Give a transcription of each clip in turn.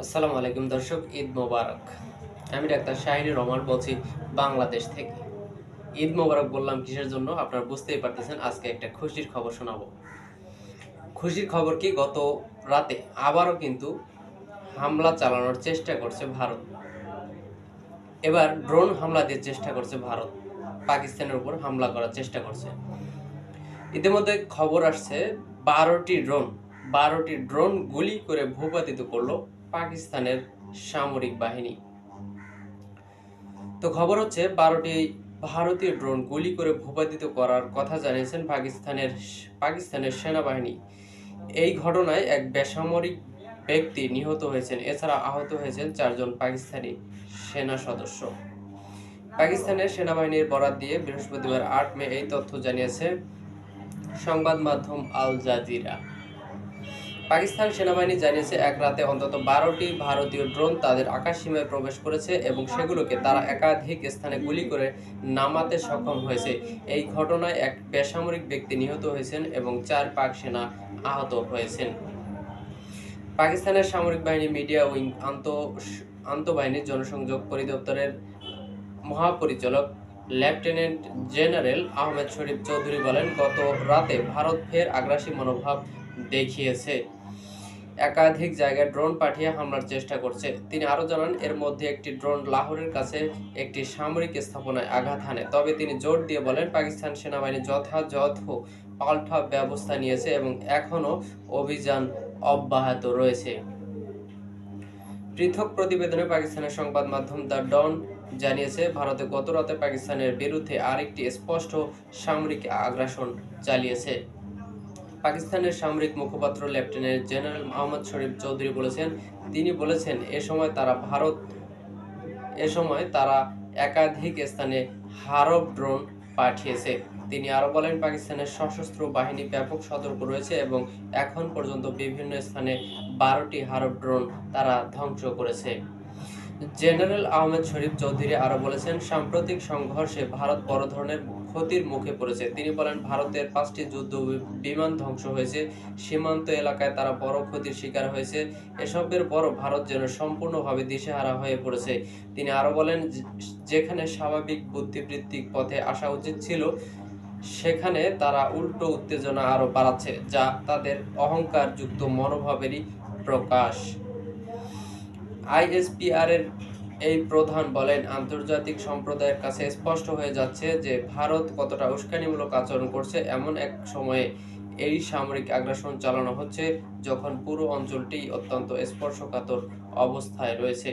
আসসালামু আলাইকুম দর্শক, ঈদ মোবারক। আমি ডাক্তার শাহিনুর রহমান বলছি বাংলাদেশ থেকে। ঈদ মোবারক বললাম কিসের জন্য আপনারা বুঝতেই পারতেছেন। আজকে একটা খুশির খবর শোনাবো। খুশির খবর কি, গত রাতে আবারও কিন্তু হামলা চালানোর চেষ্টা করছে ভারত। এবার ড্রোন হামলা দিয়ে চেষ্টা করছে ভারত, পাকিস্তানের উপর হামলা করার চেষ্টা করছে। ইতিমধ্যে খবর আসছে 12টি ড্রোন গুলি করে ভূপাতিত করলো পাকিস্তানের সামরিক বাহিনী। তো খবর হচ্ছে 12টি ভারতীয় ড্রোন গুলি করে ভূপাতিত করার কথা জানিয়েছেন পাকিস্তানের সেনাবাহিনী। এই ঘটনায় এক বেসামরিক ব্যক্তি নিহত হয়েছেন, এছাড়া আহত হয়েছেন 4 জন পাকিস্তানি সেনা সদস্য। পাকিস্তানের সেনাবাহিনীর বরাত দিয়ে বৃহস্পতিবার 8 মে এই তথ্য জানিয়েছে সংবাদ মাধ্যম আল জাজিরা। পাকিস্তান সেনাবাহিনী জানিয়েছে এক রাতে অন্তত 12টি ভারতীয় ড্রোন তাদের আকাশসীমায় প্রবেশ করেছে এবং সেগুলোকে তারা একাধিক স্থানে গুলি করে নামাতে সক্ষম হয়েছে। এই ঘটনায় এক বেসামরিক ব্যক্তি নিহত হয়েছেন এবং 4 পাক সেনা আহত হয়েছেন। পাকিস্তানের সামরিক বাহিনী মিডিয়া উইং আন্তঃবাহিনী জনসংযোগ পরিদপ্তরের মহাপরিচালক লেফটেন্যান্ট জেনারেল আহমেদ শরীফ চৌধুরী বলেন, গত রাতে ভারত ফের আগ্রাসী মনোভাব দেখিয়েছে, একাধিক জায়গায় ড্রোন পাঠিয়ে হামলার চেষ্টা করছে। তিনি আরও জানান, এর মধ্যে একটি ড্রোন লাহোরের কাছে একটি সামরিক স্থাপনায় আঘাত হানে। তবে তিনি জোর দিয়ে বলেন, পাকিস্তান সেনাবাহিনী যথাযথ পাল্টা ব্যবস্থা নিয়েছে এবং এখনও অভিযান অব্যাহত রয়েছে। পৃথক প্রতিবেদনে পাকিস্তানের সংবাদ মাধ্যম দ্য ডন জানিয়েছে, ভারতে গত রাতে পাকিস্তানের বিরুদ্ধে আরেকটি স্পষ্ট সামরিক আগ্রাসন চালিয়েছে। পাকিস্তানের সামরিক মুখপাত্র লেফটেন্যান্ট জেনারেল আহমেদ শরীফ চৌধুরী বলেছেন, এ সময় তারা একাধিক স্থানে হারব ড্রোন পাঠিয়েছে। তিনি আরও বলেন, পাকিস্তানের সশস্ত্র বাহিনী ব্যাপক সতর্ক রয়েছে এবং এখন পর্যন্ত বিভিন্ন স্থানে 12টি হারব ড্রোন তারা ধ্বংস করেছে। জেনারেল আহমেদ শরীফ চৌধুরী আরও বলেছেন, সাম্প্রতিক সংঘর্ষে ভারত বড় ধরনের ক্ষতির মুখে পড়েছে। তিনি বলেন, ভারতের 5টি যুদ্ধ বিমান ধ্বংস হয়েছে, সীমান্ত এলাকায় তারা বড় ক্ষতির শিকার হয়েছে। এসবের পরও ভারত যেন সম্পূর্ণভাবে দিশেহারা হয়ে পড়েছে। তিনি আরও বলেন, যেখানে স্বাভাবিক বুদ্ধিবৃত্তিক পথে আসা উচিত ছিল সেখানে তারা উল্টো উত্তেজনা আরও বাড়াচ্ছে, যা তাদের অহংকারযুক্ত মনোভাবেরই প্রকাশ। আইএসপিআর এর এই প্রধান বলেন, আন্তর্জাতিক সম্প্রদায়ের কাছে স্পষ্ট হয়ে যাচ্ছে যে ভারত কতটা উস্কানিমূলক আচরণ করছে। এমন এক সময়ে এই সামরিক আগ্রাসন চালানো হচ্ছে যখন পুরো অঞ্চলটি অত্যন্ত স্পর্শকাতর অবস্থায় রয়েছে।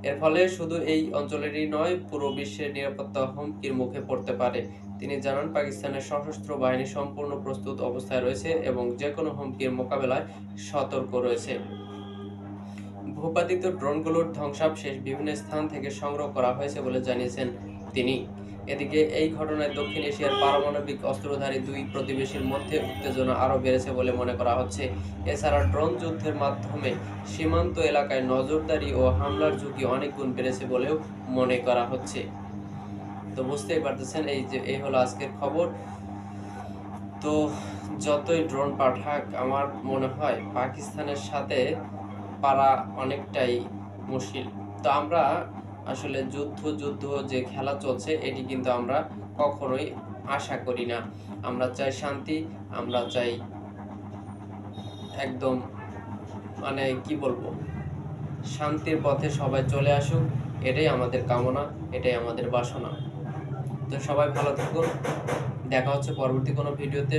এর ফলে শুধু এই অঞ্চলেরই নয়, পুরো বিশ্বের নিরাপত্তা হুমকির মুখে পড়তে পারে। তিনি জানান, পাকিস্তানের সশস্ত্র বাহিনী সম্পূর্ণ প্রস্তুত অবস্থায় রয়েছে এবং যেকোনো হুমকির মোকাবেলায় সতর্ক রয়েছে। ভূপাতিত ড্রোনগুলোর ধ্বংসাবশেষ বিভিন্ন স্থান থেকে সংগ্রহ করা হয়েছে বলে জানিয়েছেন তিনি। এদিকে এই ঘটনায় দক্ষিণ এশিয়ার পারমাণবিক অস্ত্রধারী 2 প্রতিবেশীর মধ্যে উত্তেজনা আরও বেড়েছে বলে মনে করা হচ্ছে। এছাড়া ড্রোন যুদ্ধের মাধ্যমে সীমান্ত এলাকায় নজরদারি ও হামলার ঝুঁকি অনেক গুণ বেড়েছে বলেও মনে করা হচ্ছে। তো বুঝতেই পারতেছেন, এই হলো আজকের খবর। তো যতই ড্রোন পাঠাক, আমার মনে হয় পাকিস্তানের সাথে পারা অনেকটাই মুশকিল। তো আমরা আসলে যুদ্ধ যে খেলা চলছে এটি কিন্তু আমরা কখনোই আশা করি না। আমরা চাই শান্তি, আমরা চাই একদম কি বলবো, শান্তির পথে সবাই চলে আসুক। এটাই আমাদের কামনা, এটাই আমাদের বাসনা। তো সবাই ভালো থাকুন, দেখা হচ্ছে পরবর্তী কোনো ভিডিওতে।